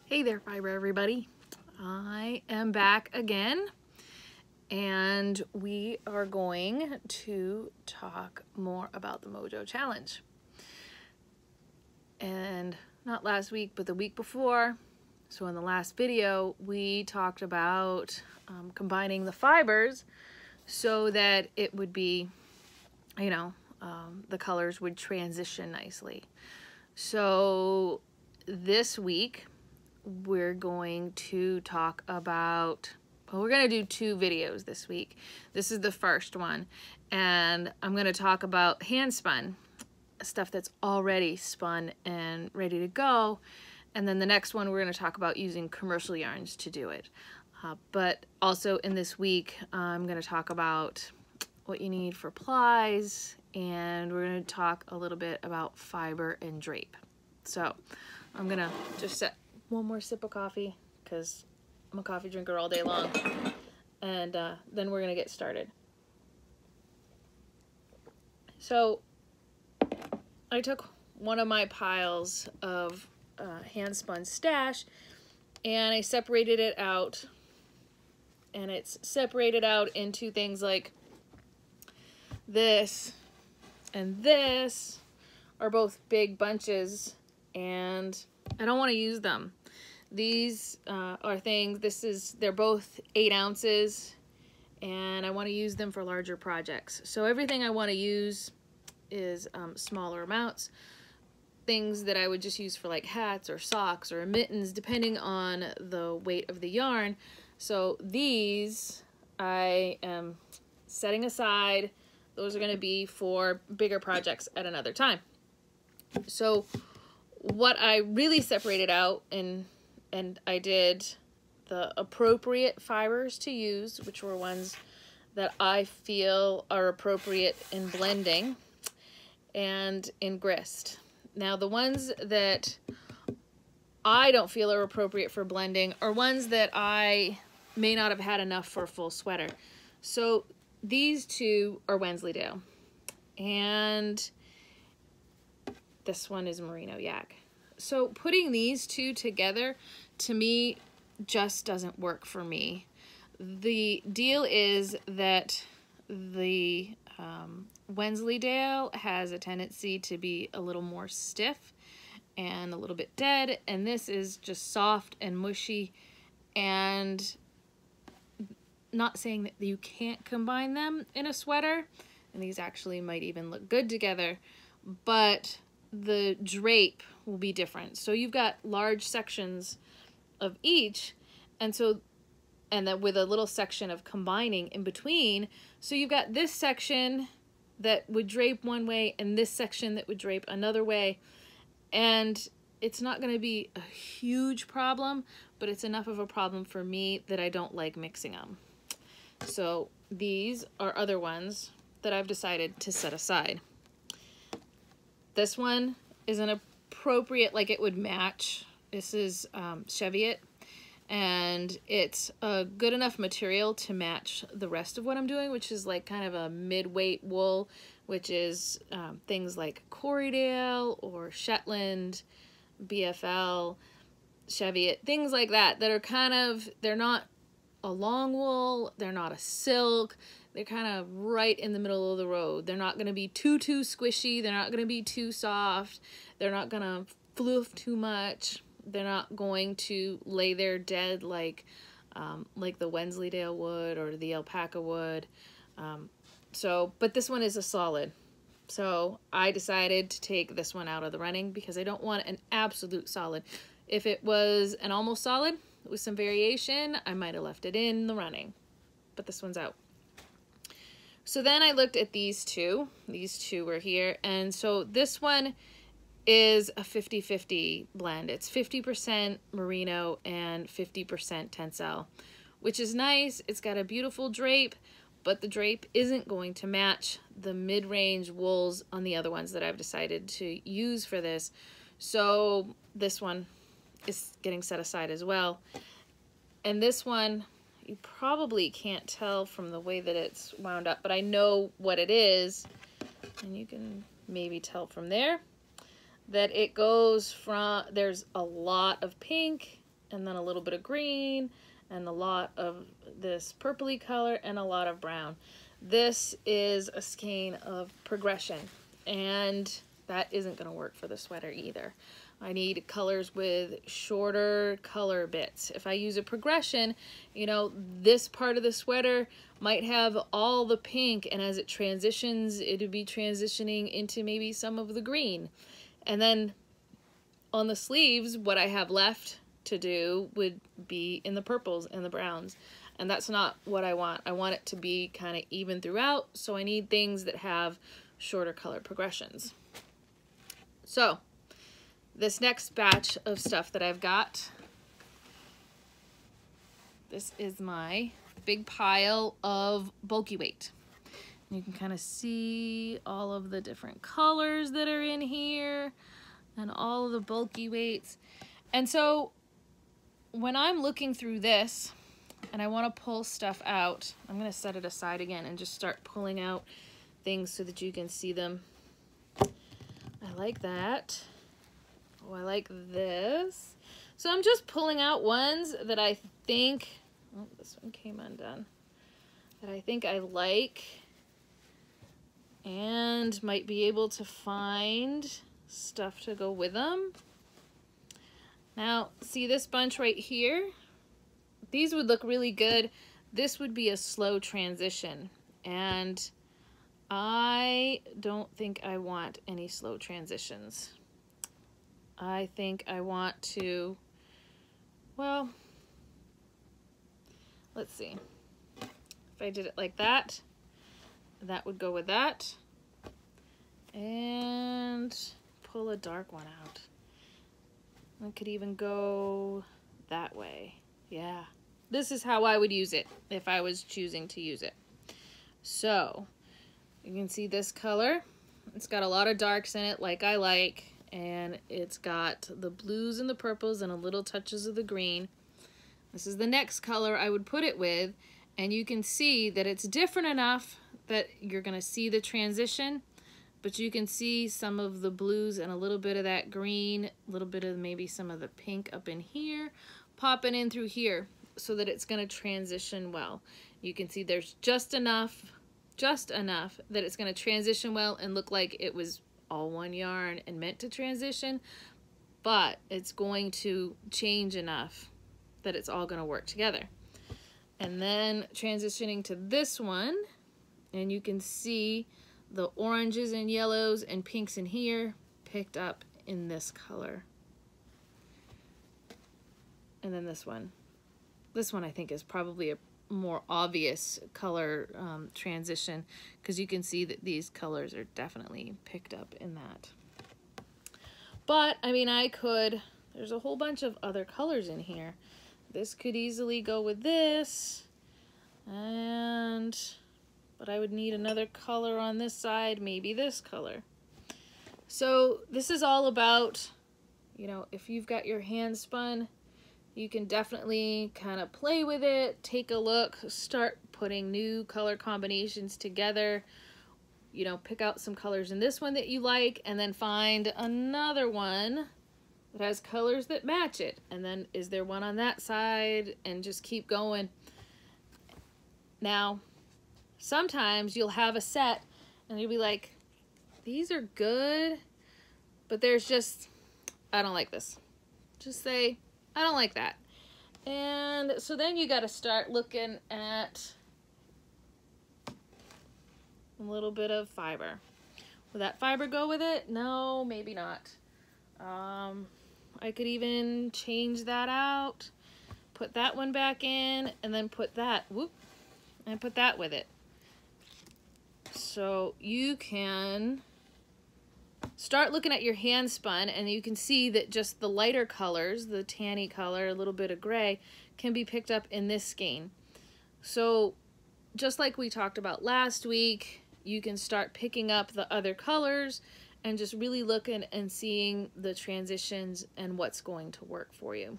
Hey there, fiber everybody. I am back again, and we are going to talk more about the Mojo challenge. And not last week, but the week before. So in the last video, we talked about combining the fibers so that it would be, the colors would transition nicely. So this week, we're going to talk about, we're going to do two videos this week. This is the first one, and I'm going to talk about hand spun, stuff that's already spun and ready to go. And then the next one, we're going to talk about using commercial yarns to do it. But also in this week, I'm going to talk about what you need for plies, and we're going to talk a little bit about fiber and drape. So I'm going to just set one more sip of coffee because I'm a coffee drinker all day long, and then we're gonna get started. So I took one of my piles of hand spun stash and I separated it out, and it's separated out into things like this and this are both big bunches, and I don't want to use them. These are things, they're both 8 ounces, and I want to use them for larger projects. So everything I want to use is smaller amounts. Things that I would just use for like hats or socks or mittens, depending on the weight of the yarn. So these I am setting aside. Those are going to be for bigger projects at another time. So what I really separated out, and I did the appropriate fibers to use, which were ones that I feel are appropriate in blending and in grist. Now the ones that I don't feel are appropriate for blending are ones that I may not have had enough for a full sweater. So these two are Wensleydale, and this one is Merino Yak. So putting these two together, to me, just doesn't work for me. The deal is that the Wensleydale has a tendency to be a little more stiff and a little bit dead, and this is just soft and mushy. And not saying that you can't combine them in a sweater, and these actually might even look good together, but the drape will be different. So you've got large sections of each, and then with a little section of combining in between. So you've got this section that would drape one way and this section that would drape another way, and it's not going to be a huge problem, but it's enough of a problem for me that I don't like mixing them. So these are other ones that I've decided to set aside. This one is an appropriate, like it would match. This is Cheviot, and it's a good enough material to match the rest of what I'm doing, which is like kind of a mid-weight wool, which is things like Corriedale or Shetland, BFL, Cheviot, things like that, that are kind of, they're not a long wool, they're not a silk, they're kind of right in the middle of the road. They're not going to be too squishy, they're not going to be too soft, they're not going to floof too much, they're not going to lay there dead like the Wensleydale would or the alpaca would. But this one is a solid. So I decided to take this one out of the running because I don't want an absolute solid. If it was an almost solid with some variation, I might have left it in the running, but this one's out. So then I looked at these two. These two were here, and so this one is a 50-50 blend. It's 50% merino and 50% tencel, which is nice. It's got a beautiful drape, but the drape isn't going to match the mid-range wools on the other ones that I've decided to use for this. So this one is getting set aside as well. And this one, you probably can't tell from the way that it's wound up, but I know what it is, and you can maybe tell from there that it goes from, there's a lot of pink and then a little bit of green, and a lot of this purpley color, and a lot of brown. This is a skein of progression, and that isn't going to work for the sweater either. I need colors with shorter color bits. If I use a progression, you know, this part of the sweater might have all the pink, and as it transitions, it'll be transitioning into maybe some of the green. And then on the sleeves, what I have left to do would be in the purples and the browns. And that's not what I want. I want it to be kind of even throughout, so I need things that have shorter color progressions. So this next batch of stuff that I've got, this is my big pile of bulky weight. You can kind of see all of the different colors that are in here and all of the bulky weights. And so when I'm looking through this and I want to pull stuff out, I'm going to set it aside again and just start pulling out things so that you can see them. I like that. Oh, I like this. So I'm just pulling out ones that I think, oh, this one came undone, that I think I like and might be able to find stuff to go with them. Now, see this bunch right here? These would look really good. This would be a slow transition, and I don't think I want any slow transitions. I think I want to, well, let's see. If I did it like that, that would go with that. And pull a dark one out. I could even go that way. Yeah. This is how I would use it if I was choosing to use it. So, you can see this color. It's got a lot of darks in it, like I like. And it's got the blues and the purples and a little touches of the green. This is the next color I would put it with, and you can see that it's different enough that you're going to see the transition, but you can see some of the blues and a little bit of that green, a little bit of maybe some of the pink up in here, popping in through here so that it's going to transition well. You can see there's just enough that it's going to transition well and look like it was all one yarn and meant to transition, but it's going to change enough that it's all going to work together. And then transitioning to this one, and you can see the oranges and yellows and pinks in here picked up in this color. And then this one I think is probably a more obvious color transition, because you can see that these colors are definitely picked up in that. But I mean, there's a whole bunch of other colors in here. This could easily go with this, but I would need another color on this side, maybe this color. So this is all about, you know, if you've got your hand spun, you can definitely kind of play with it, take a look, start putting new color combinations together, you know, pick out some colors in this one that you like, and then find another one that has colors that match it. And then is there one on that side, and just keep going. Now, sometimes you'll have a set and you'll be like, these are good, but there's just, I don't like this. Just say, I don't like that. And so then you got to start looking at a little bit of fiber. Will that fiber go with it? No, maybe not. I could even change that out, put that one back in, and then put that, and put that with it. So you can start looking at your hand spun, and you can see that just the lighter colors, the tanny color, a little bit of gray, can be picked up in this skein. So just like we talked about last week, you can start picking up the other colors and just really looking and seeing the transitions and what's going to work for you.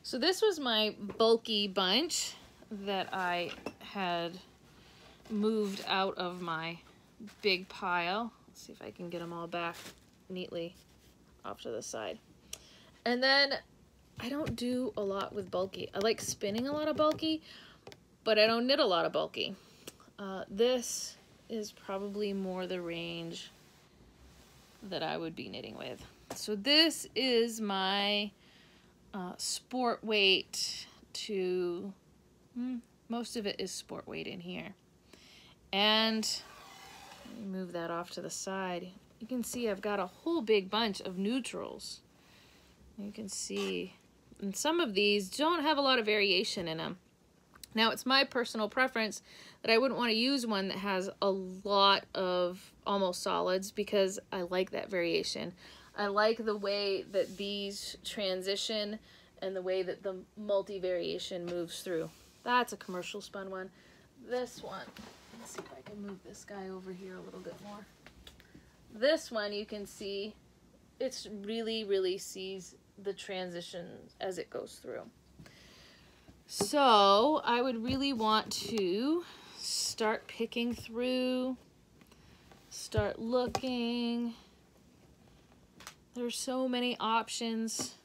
So this was my bulky bunch that I had moved out of my big pile. Let's see if I can get them all back neatly off to the side. And then I don't do a lot with bulky. I like spinning a lot of bulky, but I don't knit a lot of bulky. This is probably more the range that I would be knitting with. So this is my sport weight to, most of it is sport weight in here. And let me move that off to the side. You can see I've got a whole big bunch of neutrals. You can see, and some of these don't have a lot of variation in them. Now, it's my personal preference that I wouldn't want to use one that has a lot of almost solids because I like that variation. I like the way that these transition and the way that the multi-variation moves through. That's a commercial spun one. This one, let's see if I can move this guy over here a little bit more. This one, you can see, it's really sees the transitions as it goes through. So I would really want to start picking through, start looking. There's so many options.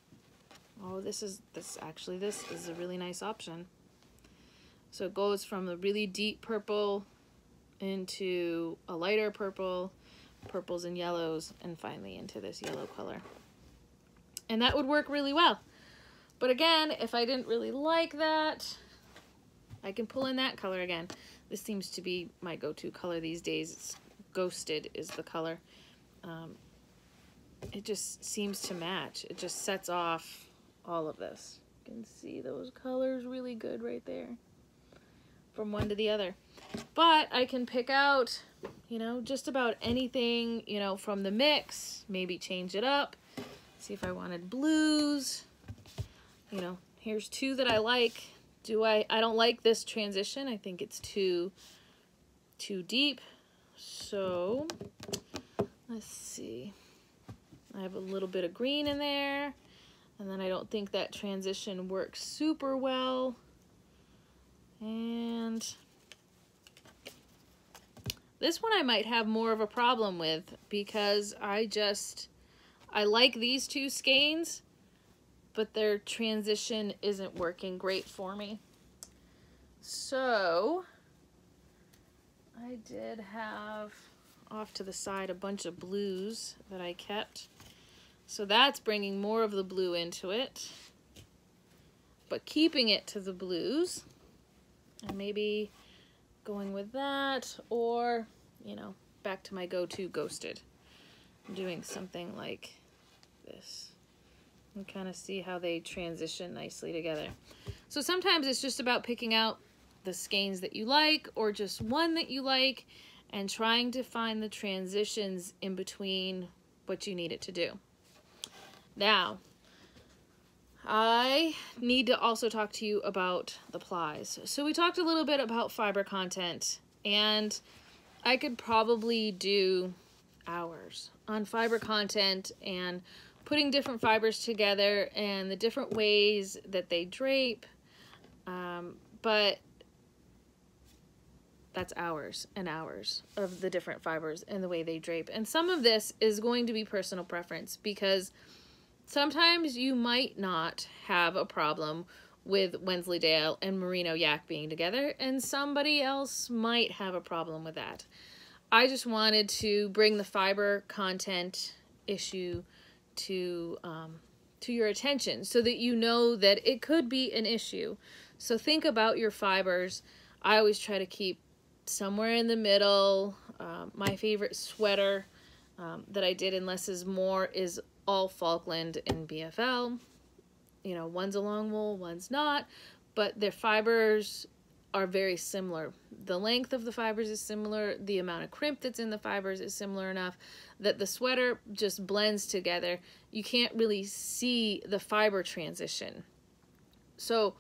Oh, this is a really nice option. So it goes from the really deep purple into a lighter purple, purples and yellows, and finally into this yellow color. And that would work really well. But again, if I didn't really like that, I can pull in that color again. This seems to be my go-to color these days. It's Ghosted is the color. It just seems to match. It just sets off all of this. You can see those colors really good right there from one to the other. But I can pick out, you know, just about anything, you know, from the mix, maybe change it up. See if I wanted blues. You know, here's two that I like. I don't like this transition. I think it's too deep. So let's see. I have a little bit of green in there, and then I don't think that transition works super well. And this one I might have more of a problem with because I like these two skeins, but their transition isn't working great for me. So I did have off to the side a bunch of blues that I kept. So that's bringing more of the blue into it, but keeping it to the blues, and maybe going with that, or, you know, back to my go-to Ghosted. I'm doing something like this. And kind of see how they transition nicely together. So sometimes it's just about picking out the skeins that you like, or just one that you like, and trying to find the transitions in between what you need it to do. Now, I need to also talk to you about the plies. So we talked a little bit about fiber content, and I could probably do hours on fiber content and putting different fibers together and the different ways that they drape, but that's hours and hours of the different fibers and the way they drape. And some of this is going to be personal preference, because sometimes you might not have a problem with Wensleydale and Merino Yak being together, and somebody else might have a problem with that. I just wanted to bring the fiber content issue to your attention so that you know that it could be an issue. So think about your fibers. I always try to keep somewhere in the middle. My favorite sweater that I did in Less is More is all Falkland and BFL. You know, one's a long wool, one's not, but their fibers are very similar. The length of the fibers is similar. The amount of crimp that's in the fibers is similar enough that the sweater just blends together. You can't really see the fiber transition. So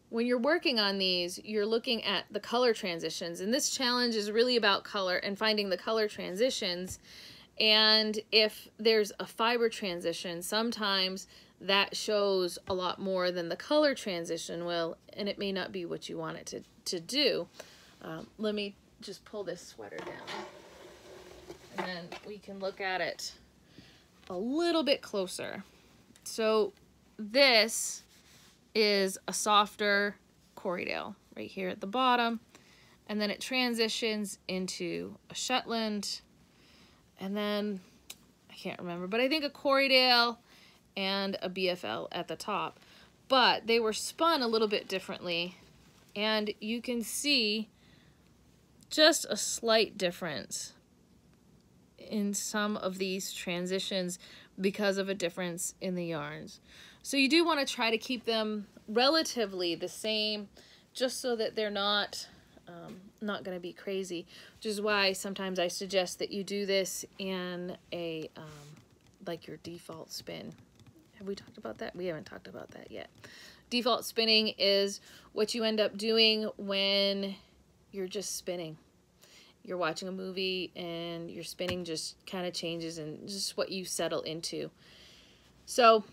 when you're working on these, you're looking at the color transitions, and this challenge is really about color and finding the color transitions. And if there's a fiber transition, sometimes that shows a lot more than the color transition will, and it may not be what you want it to do. Let me just pull this sweater down, and then we can look at it a little bit closer. So this is a softer Corriedale right here at the bottom, and then it transitions into a Shetland, and then I can't remember, but I think a Corriedale and a BFL at the top. But they were spun a little bit differently, and you can see just a slight difference in some of these transitions because of a difference in the yarns. So you do want to try to keep them relatively the same, just so that they're not going to be crazy, which is why sometimes I suggest that you do this in a like your default spin. Have we talked about that? We haven't talked about that yet. Default spinning is what you end up doing when you're just spinning. You're watching a movie and your spinning just kind of changes and just what you settle into. So,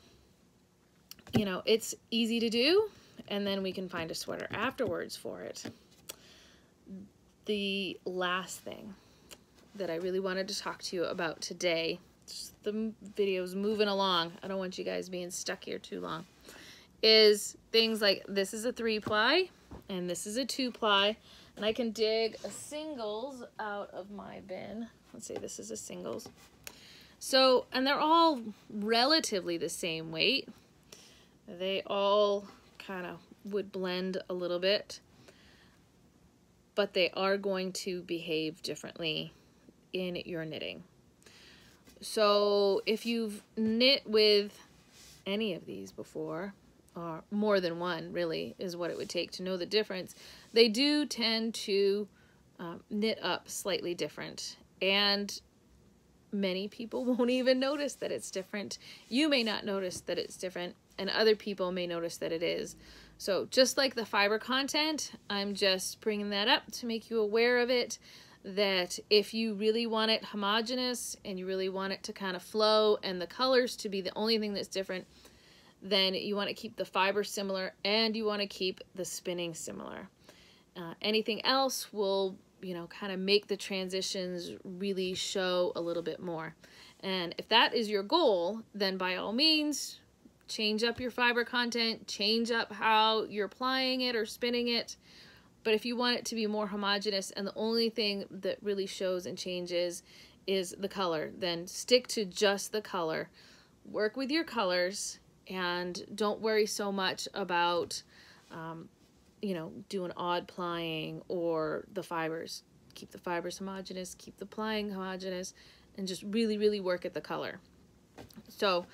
you know, it's easy to do, and then we can find a sweater afterwards for it. The last thing that I really wanted to talk to you about today, just the video's moving along, I don't want you guys being stuck here too long, is things like this is a 3-ply and this is a 2-ply, and I can dig a singles out of my bin. Let's say this is a singles. So, and they're all relatively the same weight. They all kind of would blend a little bit, but they are going to behave differently in your knitting. So if you've knit with any of these before, or more than one really is what it would take to know the difference, they do tend to knit up slightly different, and many people won't even notice that it's different. You may not notice that it's different, and other people may notice that it is. So just like the fiber content, I'm just bringing that up to make you aware of it, that if you really want it homogeneous and you really want it to kind of flow and the colors to be the only thing that's different, then you want to keep the fiber similar and you want to keep the spinning similar. Anything else will, you know, kind of make the transitions really show a little bit more. And if that is your goal, then by all means, change up your fiber content, change up how you're plying it or spinning it. But if you want it to be more homogeneous and the only thing that really shows and changes is the color, then stick to just the color. Work with your colors and don't worry so much about, you know, doing odd plying or the fibers. Keep the fibers homogeneous, keep the plying homogeneous, and just really, really work at the color. So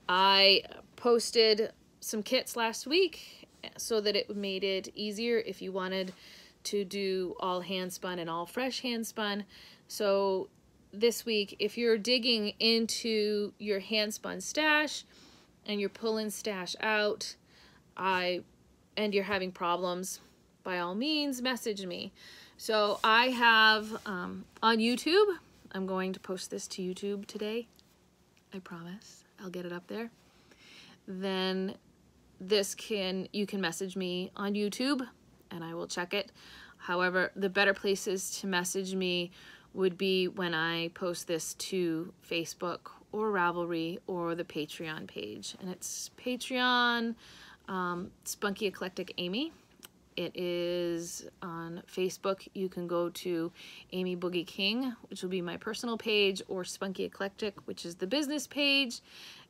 I posted some kits last week so that it made it easier if you wanted to do all hand spun and all fresh hand spun. So this week, if you're digging into your hand spun stash and you're pulling stash out, and you're having problems, by all means, message me. So I have on YouTube, I'm going to post this to YouTube today. I promise. I'll get it up there. Then you can message me on YouTube and I will check it. However, the better places to message me would be when I post this to Facebook or Ravelry or the Patreon page. And it's Patreon, Spunky Eclectic Amy. It is on Facebook. You can go to Amy Boogie King, which will be my personal page, or Spunky Eclectic, which is the business page.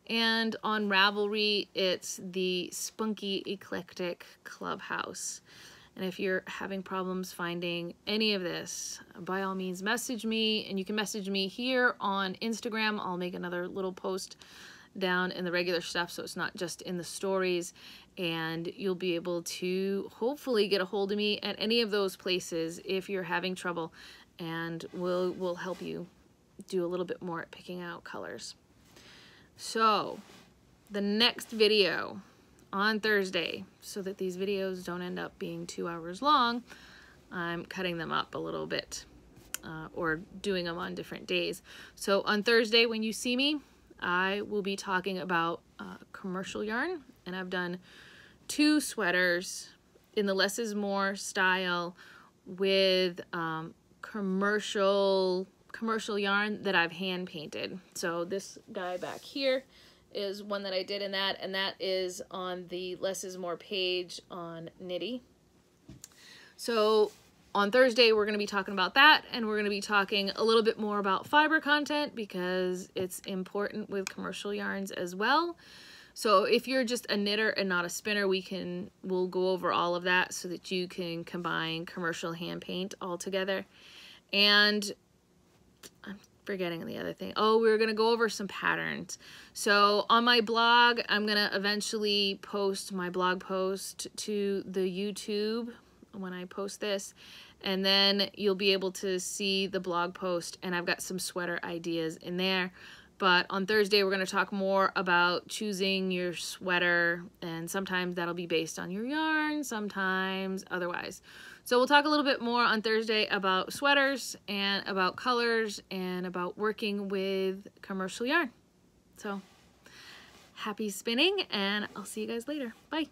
And on Ravelry, it's the Spunky Eclectic Clubhouse. And if you're having problems finding any of this, by all means, message me. And you can message me here on Instagram. I'll make another little post down in the regular stuff, so it's not just in the stories. And you'll be able to hopefully get a hold of me at any of those places if you're having trouble. And we'll help you do a little bit more at picking out colors. So the next video on Thursday, so that these videos don't end up being 2 hours long, I'm cutting them up a little bit or doing them on different days. So on Thursday when you see me, I will be talking about commercial yarn, and I've done 2 sweaters in the less is more style with commercial yarn that I've hand painted. So this guy back here is one that I did in that, and that is on the Less is More page on Knitty. So on Thursday, we're going to be talking about that, and we're going to be talking a little bit more about fiber content because it's important with commercial yarns as well. So if you're just a knitter and not a spinner, we'll go over all of that so that you can combine commercial hand paint all together. And I'm forgetting the other thing. Oh, we're going to go over some patterns. So on my blog, I'm going to eventually post my blog post to the YouTube when I post this, and then you'll be able to see the blog post, and I've got some sweater ideas in there. But on Thursday, we're going to talk more about choosing your sweater, and sometimes that'll be based on your yarn, sometimes otherwise. So we'll talk a little bit more on Thursday about sweaters and about colors and about working with commercial yarn. So happy spinning, and I'll see you guys later. Bye.